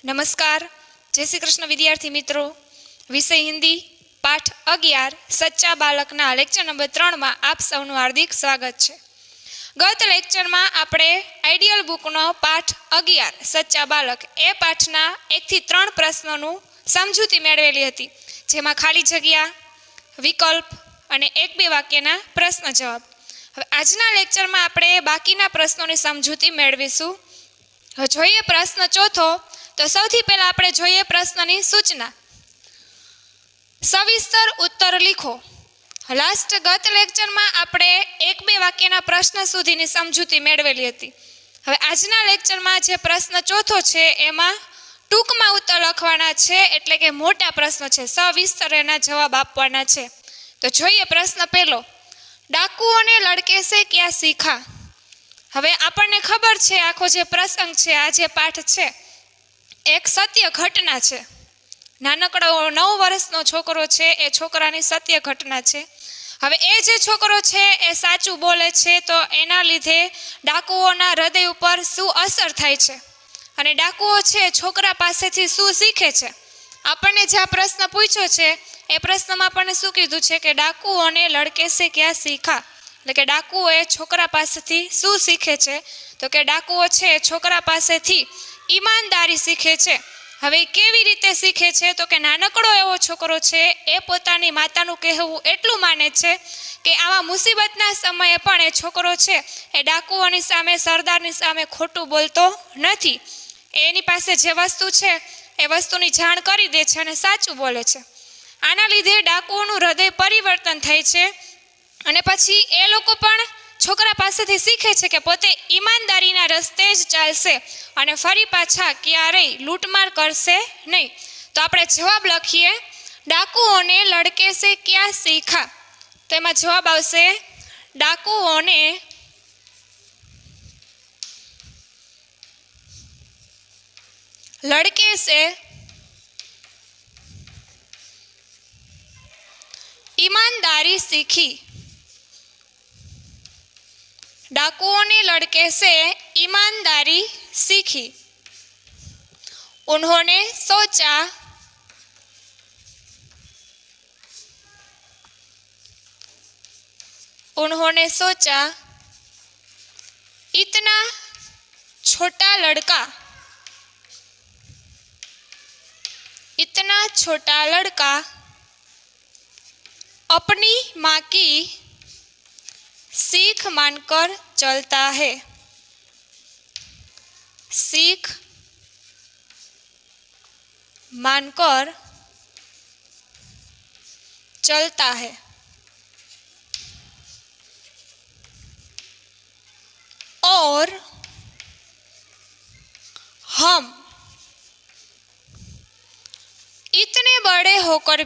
नमस्कार। जय श्री कृष्ण विद्यार्थी मित्रों। विषय हिंदी पाठ 11 सच्चा बालकना लेक्चर नंबर 3 में आप सौનું हार्दिक स्वागत है। गत लेक्चर में आपणे आइडियल बुकनो पाठ 11 सच्चा बालक ए पाठना 1 થી 3 प्रश्नों समझूती मेळवेली हती, जेमां खाली जग्या, विकल्प अने 1-2 वाक्यना प्रश्न जवाब। हवे आजना लेक्चर में आपणे बाकीना प्रश्नोनी समझूती मेळवीशुं। हवे जोईए प्रश्न चौथो। तो सौथी पहला आपणे जोईए प्रश्ननी सूचना। सविस्तर उत्तर लिखो। लास्ट गत लेक्चर में आपणे 1-2 वाक्यना प्रश्न सुधीनी समझूती मेळवेली हती। हवे आजना लेक्चर में जे प्रश्न चौथो छे एमां टूंकमां उत्तर लखवाना छे, एटले के मोटा प्रश्न छे, सविस्तर एना जवाब आपवाना छे। तो जोईए प्रश्न पहलो। डाकुओने लड़के से क्या सीखा? हवे आपणे खबर छे आखो जे प्रसंग छे, आ जे पाठ छे एक सत्य घटना छे। नानकड़ो 9 वर्षनो छोकरो छे, ए छोकरानी सत्य घटना छे। हवे ए जे छोकरो छे ए साचुं बोले छे, तो एना लीधे डाकुओना हृदय उपर शुं असर थाय छे अने डाकुओ छे छोकरा पासेथी शुं शीखे छे। आपणे जे आ प्रश्न पूछ्यो छे ए प्रश्नमा आपणे शुं कीधुं छे के डाकुओने लड़के से क्या सीखा, એટલે કે ડાકુઓએ છોકરા પાસેથી શું શીખે છે? તો કે ડાકુઓ છે છોકરા પાસેથી ઈમાનદારી શીખે છે। હવે કેવી રીતે શીખે છે? તો કે નાનકડો એવો છોકરો છે એ પોતાની માતાનું કહેવું એટલું માને છે કે આવા મુસીબતના સમયે પણ એ છોકરો છે એ ડાકુઓની સામે, સરદારની સામે ખોટું બોલતો નથી। એની પાસે જે વસ્તુ છે એ વસ્તુની જાણ કરી દે છે અને સાચું બોલે છે। આના લીધે ડાકુઓનું હૃદય પરિવર્તન થાય છે અને પછી એ લોકો પણ છોકરા પાસેથી શીખે છે કે પોતે ઈમાનદારીના રસ્તે જ ચાલશે અને ફરી પાછા ક્યારેય લૂંટમાર કરશે નહીં। તો આપણે જવાબ લખીએ, ડાકુઓને લડકે સે ક્યાં શીખા? તો એમાં જવાબ આવશે ડાકુઓને લડકે સે ईमानदारी सीखी। डाकुओं ने लड़के से ईमानदारी सीखी। उन्होंने सोचा इतना छोटा लड़का अपनी माँ की सीख मानकर चलता है। सीख मानकर चलता है। और हम इतने बड़े होकर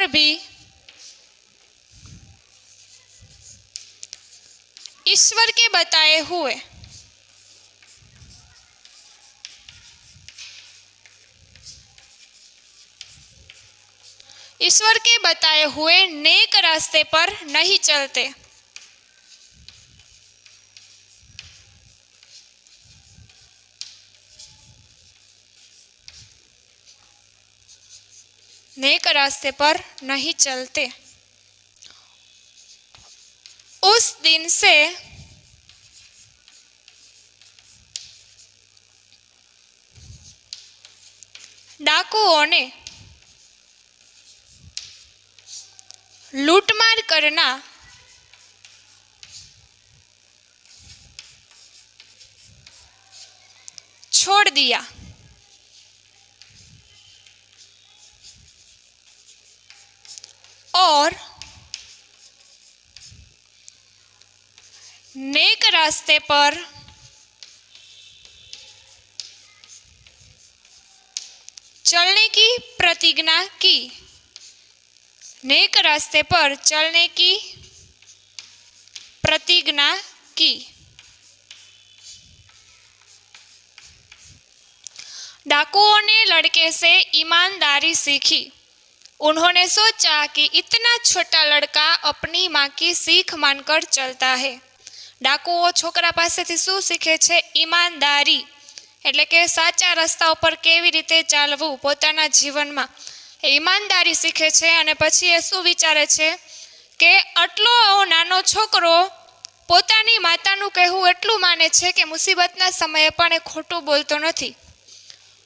भी ईश्वर के बताए हुए नेक रास्ते पर नहीं चलते। नेक रास्ते पर नहीं चलते। उस दिन से डाकुओं ने लूटमार करना छोड़ दिया। और नेक रास्ते पर चलने की प्रतिज्ञा की। नेक रास्ते पर चलने की प्रतिज्ञा की। डाकुओं ने लड़के से ईमानदारी सीखी। उन्होंने सोचा कि इतना छोटा लड़का अपनी माँ की सीख मानकर चलता है। ડાકુઓ છોકરા પાસેથી શું શીખે છે? ઈમાનદારી, એટલે કે સાચા રસ્તા ઉપર કેવી રીતે ચાલવું પોતાના જીવનમાં, એ ઈમાનદારી શીખે છે. અને પછી એ શું વિચારે છે કે આટલો નાનો છોકરો પોતાની માતાનું કહેવું એટલું માને છે કે મુસીબતના સમયે પણ એ ખોટું બોલતો નથી.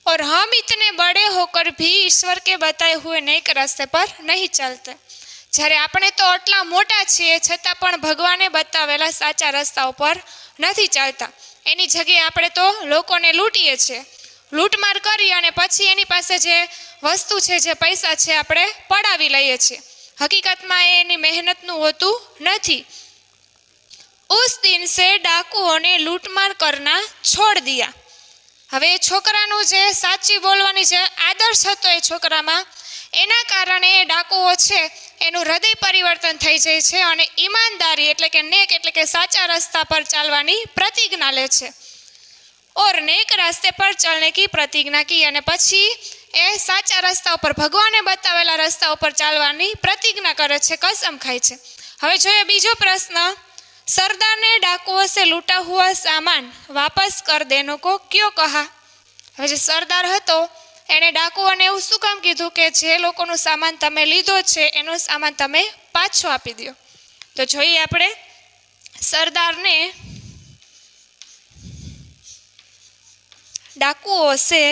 और हम इतने बड़े होकर भी ईश्वर के बताए हुए नेक रास्ते पर नहीं चलते. જ્યારે આપણે તો આટલા મોટા છીએ છતાં પણ ભગવાને બતાવેલા સાચા રસ્તા ઉપર નથી ચાલતા. એની જગ્યાએ આપણે તો લોકોને લૂંટીએ છીએ, લૂંટમાર કરી અને પછી એની પાસે જે વસ્તુ છે, જે પૈસા છે, આપણે પડાવી લઈએ છીએ. હકીકતમાં એની મહેનતનું હોતું નથી. ઉસ દિન સે ડાકુઓને લૂંટમાર કરના છોડ દિયા. હવે એ છોકરાનું જે સાચી બોલવાની જે આદર્શ હતો એ છોકરામાં, એના કારણે એ ડાકુઓ છે એનું હૃદય પરિવર્તન થઈ જાય છે અને ઈમાનદારી એટલે કે નેક એટલે કે સાચા રસ્તા પર ચાલવાની પ્રતિજ્ઞા લે છે. ઓર નેક રાસ્તે પર ચલને કી પ્રતિજ્ઞા કી, અને પછી એ સાચા રસ્તા ઉપર ભગવાને બતાવેલા રસ્તા ઉપર ચાલવાની પ્રતિજ્ઞા કરે છે, કસમ ખાય છે. હવે જોઈએ બીજો પ્રશ્ન, સરદાર ને ડાકુઓ સે લૂંટા હુઆ સામાન વાપસ કર દેનો કો ક્યો કહા. હવે જે સરદાર હતો એણે ડાકુઓને એવું શું કામ કીધું કે જે લોકોનું સામાન તમે લીધો છે એનો સામાન તમે પાછો આપી દો. તો જોઈએ આપણે, સરદારને ડાકુઓ સે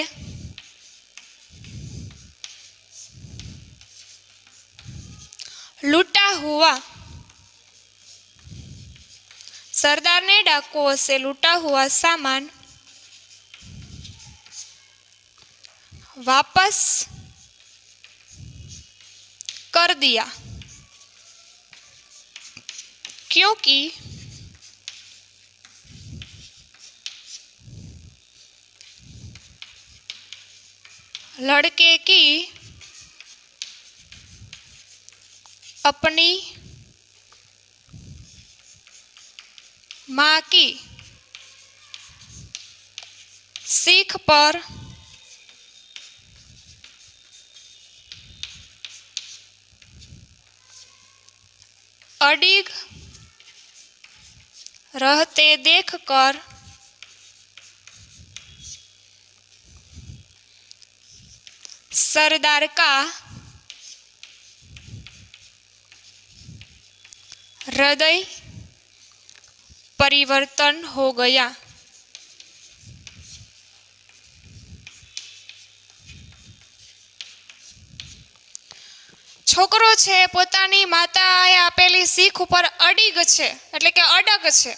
लूटा हुआ, सरदार ने डाकुओं से लूटा हुआ सामान वापस कर दिया क्योंकि लड़के की अपनी माँ की सीख पर अडिग रहते देखकर सरदार का हृदय परिवर्तन हो गया. છોકરો છે પોતાની માતાએ આપેલી શીખ ઉપર અડીગ છે, એટલે કે અડગ છે.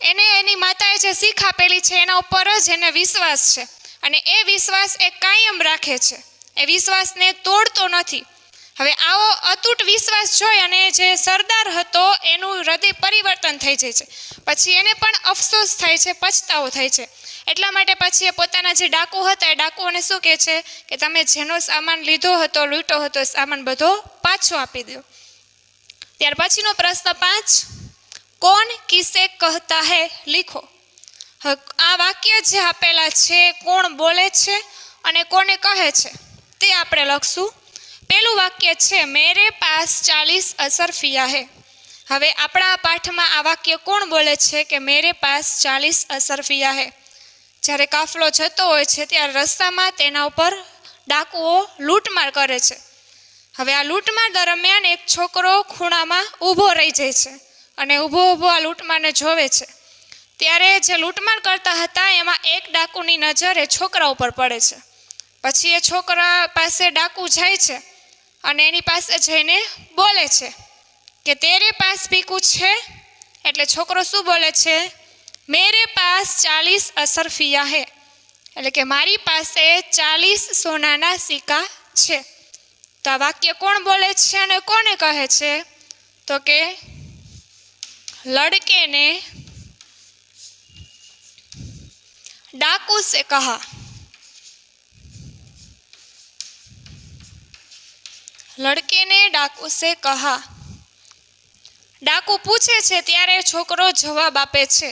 એને એની માતાએ જે શીખ આપેલી છે એના ઉપર જ એને વિશ્વાસ છે અને એ વિશ્વાસ એ કાયમ રાખે છે, એ વિશ્વાસને તોડતો નથી. હવે આવો અતૂટ વિશ્વાસ જોઈ અને જે સરદાર હતો એનું હૃદય પરિવર્તન થઈ જાય છે. પછી એને પણ અફસોસ થાય છે, પછતાવો થાય છે. એટલા માટે પછી એ પોતાના જે ડાકુ હતા એ ડાકુઓને શું કહે છે કે તમે જેનો સામાન લીધો હતો, લૂંટ્યો હતો, સામાન બધો પાછો આપી દો. ત્યાર પછીનો પ્રશ્ન 5, કોણ કિસે કહતા હે લીખો. આ વાક્ય જે આપેલા છે કોણ બોલે છે અને કોને કહે છે તે આપણે લખશું. પહેલું વાક્ય છે મેરે પાસ 40 અસરફિયા હે. હવે આપણા પાઠમાં આ વાક્ય કોણ બોલે છે કે મેરે પાસ 40 અસરફિયા હે. જ્યારે કાફલો જતો હોય છે ત્યારે રસ્તામાં તેના ઉપર ડાકુઓ લૂંટમાર કરે છે. હવે આ લૂંટમાર દરમિયાન એક છોકરો ખૂણામાં ઊભો રહી જાય છે અને ઊભો ઊભો આ લૂંટમારને જોવે છે. ત્યારે જે લૂંટમાર કરતા હતા એમાં એક ડાકુની નજર એ છોકરા ઉપર પડે છે. પછી એ છોકરા પાસે ડાકુ જાય છે અને એની પાસે જઈને બોલે છે કે તેરે પાસ ભી કુછ હે. એટલે છોકરો શું બોલે છે? મેરે પાસ 40 અસરફિયા હે, એટલે કે મારી પાસે 40 સોનાના સિક્કા છે. તો આ વાક્ય કોણ બોલે છે અને કોને કહે છે? તો કે લડકે ને डाकू से कहा. लड़के ने डाकू से कहा. ડાકુ પૂછે છે ત્યારે છોકરો જવાબ આપે છે.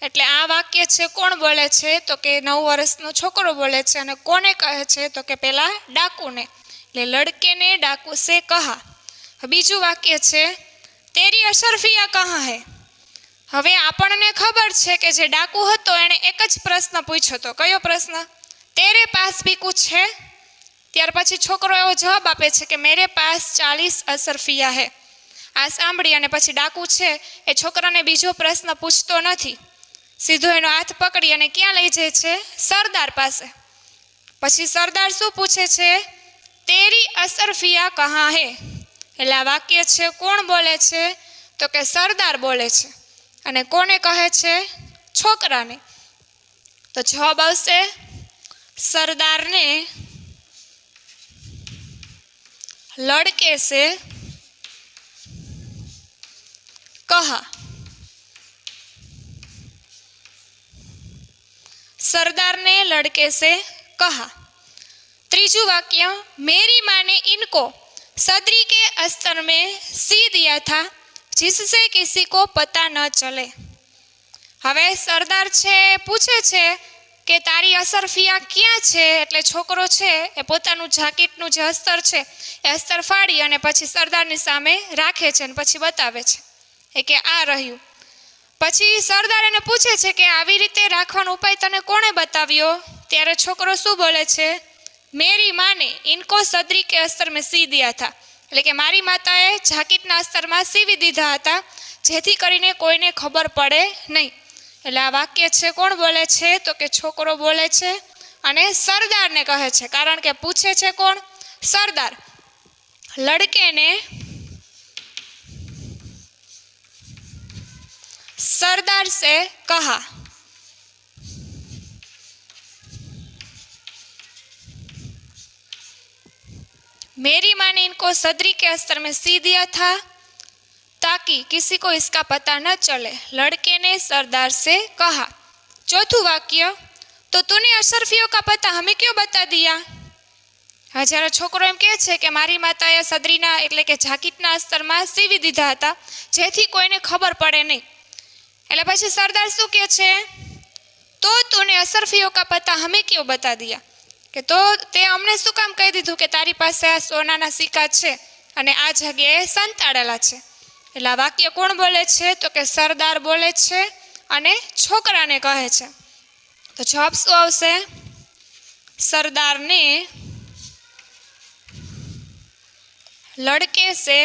એટલે આ વાક્ય છે કોણ બોલે છે? તો કે 9 વર્ષનો છોકરો બોલે છે. અને કોને કહે છે? તો કે પેલા ડાકુને. એટલે લડકે ને ડાકુ સે કહા. બીજું વાક્ય છે તેરી અશરફિયા કહા હે. હવે આપણને ખબર છે કે જે ડાકુ હતો એણે એક જ પ્રશ્ન પૂછ્યો હતો. કયો પ્રશ્ન? તેરે પાસ ભી કુછ હે? ત્યાર પછી છોકરો એવો જવાબ આપે છે કે મેરે પાસ 40 અસરફિયા હે. આ સાંભળી અને પછી ડાકુ છે એ છોકરાને બીજો પ્રશ્ન પૂછતો નથી, સીધો એનો હાથ પકડી અને ક્યાં લઈ જાય છે? સરદાર પાસે. પછી સરદાર શું પૂછે છે? તેરી અસરફિયા કહા હે? એટલે આ વાક્ય છે કોણ બોલે છે? તો કે સરદાર બોલે છે. અને કોને કહે છે? છોકરાને. તો જવાબ આવશે સરદારને લડકે સે કહા. સરદારને લડકે સે કહા. ત્રીજું વાક્ય, मेरी माँ ने इनको सदरी के अस्तर में सी दिया था जिससे किसी को पता न चले. હવે સરદાર છે પૂછે છે કે તારી અસરફિયા ક્યાં છે? એટલે છોકરો છે એ પોતાનું જાકીટનું જે અસ્તર છે એ અસ્તર ફાડી અને પછી સરદારની સામે રાખે છે અને પછી બતાવે છે એ કે આ રહ્યું. પછી સરદાર એને પૂછે છે કે આવી રીતે રાખવાનો ઉપાય તને કોણે બતાવ્યો? ત્યારે છોકરો શું બોલે છે? મેરી માને ઇનકો સદરી કે અસ્તર મેં સી દિયા થા. એટલે કે મારી માતાએ જાકીટના અસ્તરમાં સીવી દીધા હતા જેથી કરીને કોઈને ખબર પડે નહીં. એટલે આ વાક્ય છે કોણ બોલે છે? તો કે છોકરો બોલે છે અને સરદારને કહે છે, કારણ કે પૂછે છે કોણ? સરદાર. લડકેને सरदार से कहा. मेरी माँ ने इनको सदरी के अस्तर में सी दिया था ताकि किसी को इसका पता न चले. लड़के ने सरदार से कहा. चौथું વાક્ય, तो तूने अशरफियों का पता हमें क्यों बता दिया? હા, જ્યારે છોકરો એમ કહે છે કે મારી માતાએ સદરીના એટલે કે જાકીટના અસ્તરમાં સીવી દીધા હતા જેથી કોઈને ખબર પડે નહીં. એટલે પછી સરદાર શું કહે છે? તો તૂને અસરફિયો કા પતા હમે ક્યો બતા દિયા? કે તો તે અમને શું કામ કહી દીધું કે તારી પાસે આ સોનાના સિક્કા છે અને આ જગ્યાએ સંતાડેલા છે? એટલે આ વાક્ય કોણ બોલે છે? તો કે સરદાર બોલે છે અને છોકરાને કહે છે. તો જવાબ શું આવશે? સરદારને લડકે સે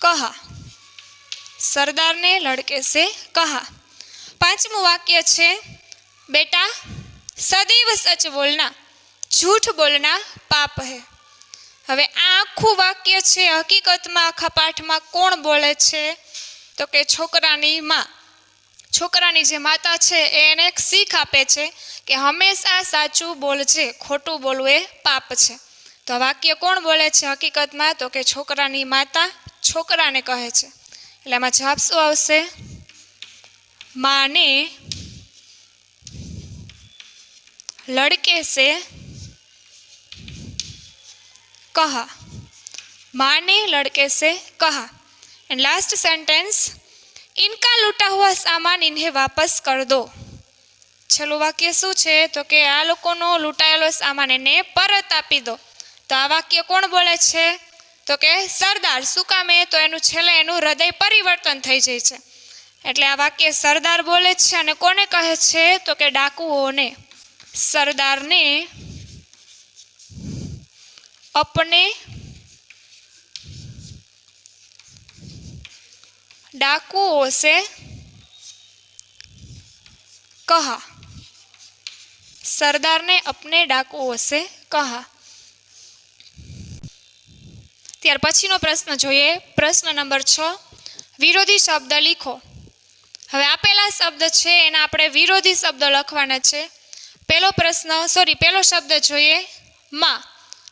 કહા. સરદારને લડકે સે કહા. પાંચમું વાક્ય છે, બેટા સદૈવ સચ બોલના, झूठ बोलना पाप है. હવે આ આખું વાક્ય છે હકીકતમાં આખા પાઠમાં કોણ બોલે છે? તો કે છોકરાની માં. છોકરાની જે માતા છે એને એક શીખ આપે છે કે હંમેશા સાચું બોલજે, ખોટું બોલવું એ પાપ છે. તો આ વાક્ય કોણ બોલે છે હકીકતમાં? તો કે છોકરાની માતા છોકરાને કહે છે. એટલે એમાં જવાબ શું આવશે? માને લડકે સે કહા. माँ ने लड़के से कहा. एंड लास्ट सेंटेंस, इनका लूटा हुआ सामान इन्हें वापस कर दो. छेल्લું વાક્ય શું છે? તો કે આ લોકોનો લૂંટાયેલો સામાન એને પરત આપી દો. તો આ વાક્ય કોણ બોલે છે? તો કે સરદાર. શું કામે? તો એનું છેલ્લે એનું હૃદય પરિવર્તન થઈ જાય છે. એટલે આ વાક્ય સરદાર બોલે છે અને કોને કહે છે? તો કે ડાકુઓને. સરદારને अपने डाकुओं से कहा. सरदार ने अपने डाकुओं से कहा. ત્યાર પછીનો પ્રશ્ન જોઈએ. પ્રશ્ન નંબર 6, વિરોધી શબ્દ લીખો. હવે આપેલા શબ્દ છે એના આપણે વિરોધી શબ્દ લખવાના છે. પહેલો શબ્દ જોઈએ માં.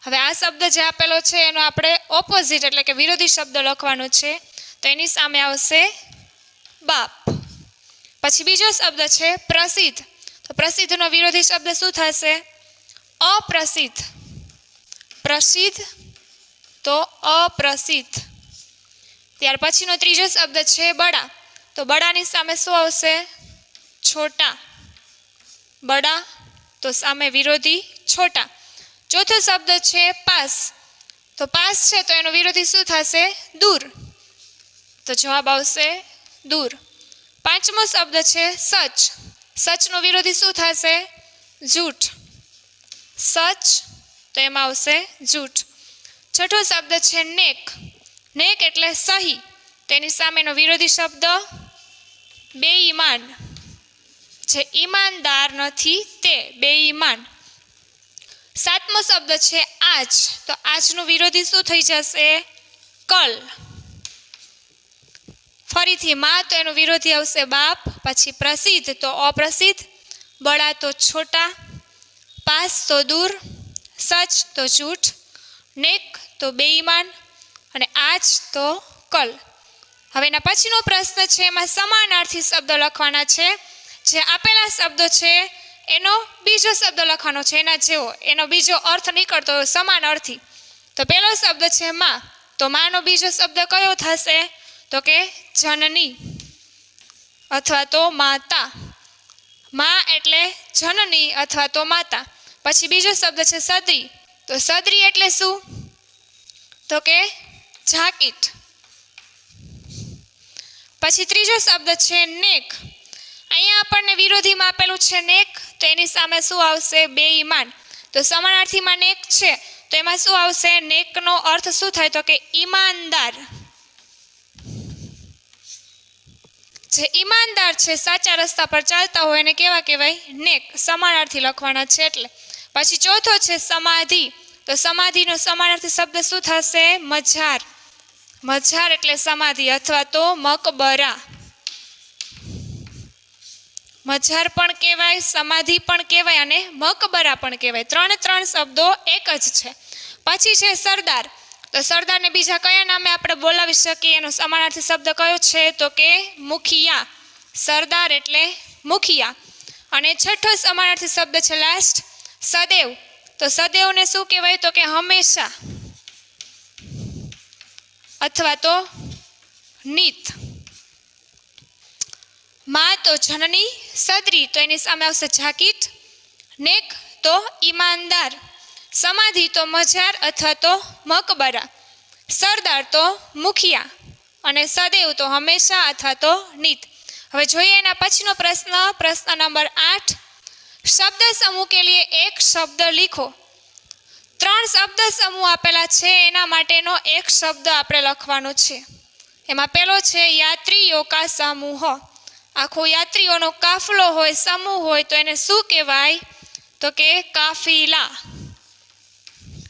હવે આ શબ્દ જે આપેલો છે એનો આપણે ઓપોઝિટ એટલે કે વિરોધી શબ્દ લખવાનો છે. તો એની સામે આવશે બાપ. પછી બીજો શબ્દ છે પ્રસિદ્ધ. તો પ્રસિદ્ધનો વિરોધી શબ્દ શું થશે? અપ્રસિદ્ધ. પ્રસિદ્ધ તો અપ્રસિદ્ધ. ત્યાર પછીનો ત્રીજો શબ્દ છે બડા. તો બડાની સામે શું આવશે? છોટા. બડા તો સામે વિરોધી છોટા. ચોથો શબ્દ છે પાસ. તો પાસ છે તો એનો વિરોધી શું થશે? દૂર. તો જવાબ આવશે દૂર. પાંચમો શબ્દ છે સચ. સચનો વિરોધી શું થશે? જૂઠ. સચ તો એમાં આવશે જૂઠ. છઠ્ઠો શબ્દ છે નેક. નેક એટલે સહી. તેની સામેનો વિરોધી શબ્દ બેઈમાન. જે ઈમાનદાર નથી તે બેઈમાન. સાતમો શબ્દ છે આજ. તો આજનું વિરોધી શું થઈ જશે? કલ. ફરીથી માં તો એનું વિરોધી આવશે બાપ. પછી પ્રસિદ્ધ તો અપ્રસિદ્ધ. બડા તો છોટા. પાસ તો દૂર. સચ તો જૂઠ. નેક તો બેઈમાન. અને આજ તો કલ. હવે એના પછીનો પ્રશ્ન છે એમાં સમાનાર્થી શબ્દ લખવાના છે. જે આપેલા શબ્દો છે એનો બીજો શબ્દ લખવાનો છે એના જેવો. એનો બીજો અર્થ નીકળતો હોય સમાન અર્થી. તો પહેલો શબ્દ છે માં. તો માનો બીજો શબ્દ કયો થશે? તો કે જનની અથવા તો માતા. માં એટલે જનની અથવા તો માતા. પછી બીજો શબ્દ છે સદરી. તો સદરી એટલે શું? તો કે જાકીટ. પછી ત્રીજો શબ્દ છે નેક. અહીંયા આપણને વિરોધીમાં આપેલું છે નેક. તો એની સામે શું આવશે? બેઈમાન. તો સમાનાર્થીમાં નેક છે તો એમાં શું આવશે? નેકનો અર્થ શું થાય? તો કે ઈમાનદાર. જે ઈમાનદાર છે, સાચા રસ્તા પર ચાલતા હોય એને કેવા કહેવાય? નેક. સમાનાર્થી લખવાના છે એટલે. પછી ચોથો છે સમાધિ. તો સમાધિનો સમાનાર્થી શબ્દ શું થશે? મઝાર. મઝાર એટલે સમાધિ અથવા તો મકબરા. મઝાર પણ કહેવાય, સમાધિ પણ કહેવાય અને મકબરા પણ કહેવાય. ત્રણ શબ્દો એક જ છે. પછી છે સરદાર. તો સરદારને બીજા કયા નામે આપણે બોલાવી શકીએ? એનો સમાનાર્થી શબ્દ કયો છે? તો કે મુખિયા. સરદાર એટલે મુખિયા. અને છઠ્ઠો સમાનાર્થી શબ્દ છે લાસ્ટ સદૈવ. તો સદૈવને શું કહેવાય? તો કે હંમેશા અથવા તો નીત. માં તો જનની. સદરી તો એની સામે આવશે જાકીટ. નેક તો ઈમાનદાર. સમાધિ તો મઝાર અથવા તો મકબરા. સરદાર તો મુખિયા. અને સદૈવ તો હંમેશા અથવા તો નીત. હવે જોઈએ એના પછીનો પ્રશ્ન. પ્રશ્ન નંબર 8. શબ્દ સમૂહ કે લીએ એક શબ્દ લીખો. 3 શબ્દ સમૂહ આપેલા છે એના માટેનો એક શબ્દ આપણે લખવાનો છે. એમાં પહેલો છે યાત્રીઓ કા સમૂહ. આખો યાત્રીઓનો કાફલો હોય, સમૂહ હોય તો એને શું કહેવાય? તો કે કાફિલા.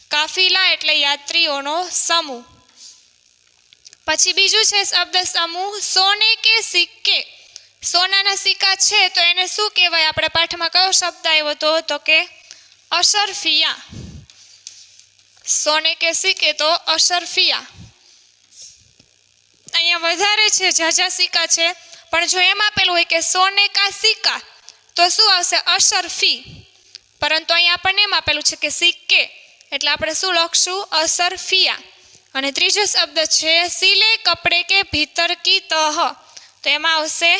કાફિલા એટલે યાત્રીઓનો સમૂહ. પછી બીજું છે શબ્દ સમૂહ સોને કે સિક્કે. સોનાના સિક્કા છે તો એને શું કહેવાય? આપણે પાઠમાં કયો શબ્દ આવ્યો હતો? તો કે અશરફિયા. સોને કે સિક્કે તો અશરફિયા. અહીંયા વધારે છે, ઝાઝા સિક્કા છે, પણ જો એમાં આપેલું હોય કે સોને કા સિક્કા તો શું આવશે? અશરફી. પરંતુ અહીંયા આપણને એમ આપેલું છે કે સિક્કે એટલે આપણે શું લખશું? અશરફિયા. અને ત્રીજો શબ્દ છે સિલે કપડે કે ભીતર કી તહ. તો એમાં આવશે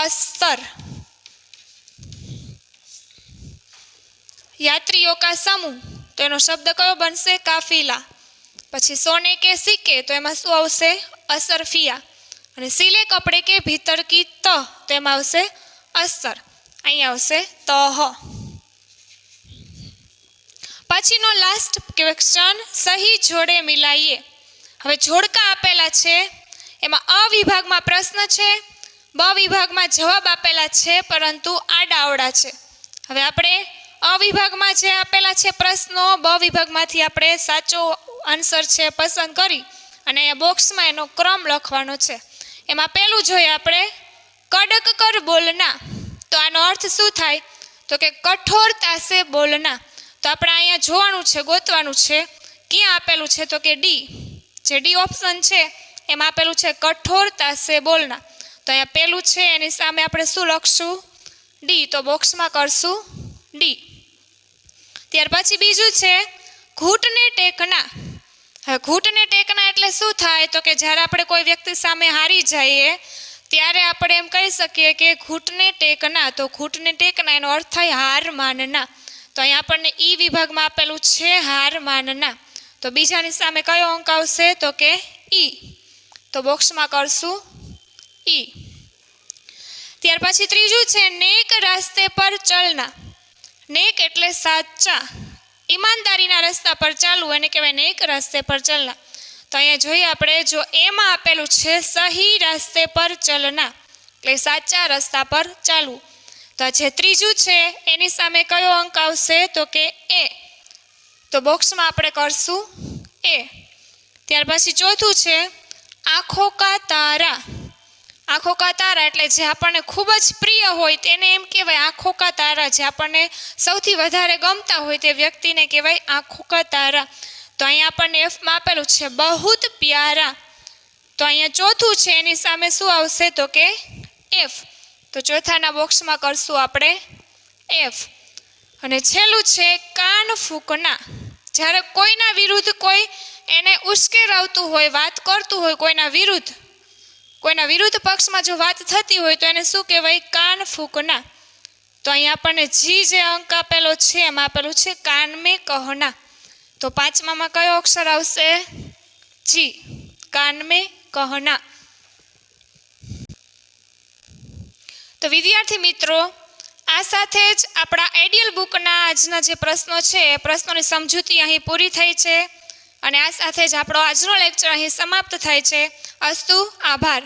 અસ્તર. યાત્રીઓ કા સમૂહ તો એનો શબ્દ કયો બનશે? કાફિલા. પછી સોને કે સિક્કે તો એમાં શું આવશે? અશરફિયા. અને સિલે કપડે કે ભીતર કી તહ તો એમાં આવશે અસ્તર. અહીંયા આવશે તહ. પછીનો લાસ્ટ ક્વેશ્ચન સહી જોડે મિલાઈએ. હવે જોડકા આપેલા છે એમાં અ વિભાગમાં પ્રશ્ન છે, બ વિભાગમાં જવાબ આપેલા છે પરંતુ આડાઅવળા છે. હવે આપણે અ વિભાગમાં જે આપેલા છે પ્રશ્નો, બ વિભાગમાંથી આપણે સાચો આન્સર છે પસંદ કરી અને બોક્સમાં એનો ક્રમ લખવાનો છે. એમાં પહેલું જોઈએ આપણે કડક કર બોલના. તો આનો અર્થ શું થાય? તો કે કઠોરતા સે બોલના. તો આપણે અહીંયા જોવાનું છે, ગોતવાનું છે ક્યાં આપેલું છે? તો કે ડી. જે ડી ઓપ્શન છે એમાં આપેલું છે કઠોરતા સે બોલના. તો અહીંયા પહેલું છે એની સામે આપણે શું લખશું? ડી. તો બોક્સમાં કરશું ડી. ત્યાર પછી બીજું છે ઘૂંટને ટેકના. હવે ઘૂંટને ટેકના એટલે શું થાય? તો કે જ્યારે આપણે કોઈ વ્યક્તિ સામે હારી જઈએ ત્યારે આપણે એમ કહી શકીએ કે ઘૂંટને ટેકના. તો ઘૂંટને ટેકના એનો અર્થ થાય હાર માનના. તો અહીંયા આપણને ઈ વિભાગમાં આપેલું છે હાર માનના. તો બીજાની સામે કયો અંક આવશે? તો કે ઈ. તો બોક્સમાં કરશું ઈ. ત્યાર પછી ત્રીજું છે નેક રાસ્તે પર ચલના. નેક એટલે સાચા, ઈમાનદારીના રસ્તા પર ચાલવું એને કહેવાય નેક રાસ્તે પર ચલના. તો અહીંયા જોઈએ આપણે, જો એમાં આપેલું છે સહી રાસ્તે પર ચલના, એટલે સાચા રસ્તા પર ચાલવું. તો જે ત્રીજું છે એની સામે કયો અંક આવશે? તો કે એ. તો બોક્સમાં આપણે કરશું એ. ત્યાર પછી ચોથું છે આંખો કા તારા. આંખો કા તારા એટલે જે આપણને ખૂબ જ પ્રિય હોય તેને એમ કહેવાય આંખો કા તારા. જે આપણને સૌથી વધારે ગમતા હોય તે વ્યક્તિને કહેવાય આંખો કા તારા. તો અહીંયા આપણને એફમાં આપેલું છે બહુત પ્યારા. તો અહીંયા ચોથું છે એની સામે શું આવશે? તો કે એફ. તો ચોથાના બોક્સમાં કરશું આપણે એફ. અને છેલ્લું છે કાન ફૂંકના. જ્યારે કોઈના વિરુદ્ધ કોઈ એને ઉશ્કેરાવતું હોય, વાત કરતું હોય કોઈના વિરુદ્ધ પક્ષમાં જો વાત થતી હોય તો એને શું કહેવાય? કાન ફૂંકના. તો અહીંયા આપણને જી જે અંક આપેલો છે એમાં આપેલું છે કાન મેં કહના. તો પાંચમામાં કયો અક્ષર આવશે? જી, કાન મેં કહના. તો વિદ્યાર્થી મિત્રો, આ સાથે જ આપણા આઈડિયલ બુકના આજના જે પ્રશ્નો છે એ પ્રશ્નોની સમજૂતી અહીં પૂરી થઈ છે. અને આ સાથે જ આપણો આજનો લેક્ચર અહીં સમાપ્ત થાય છે. અસ્તુ, આભાર.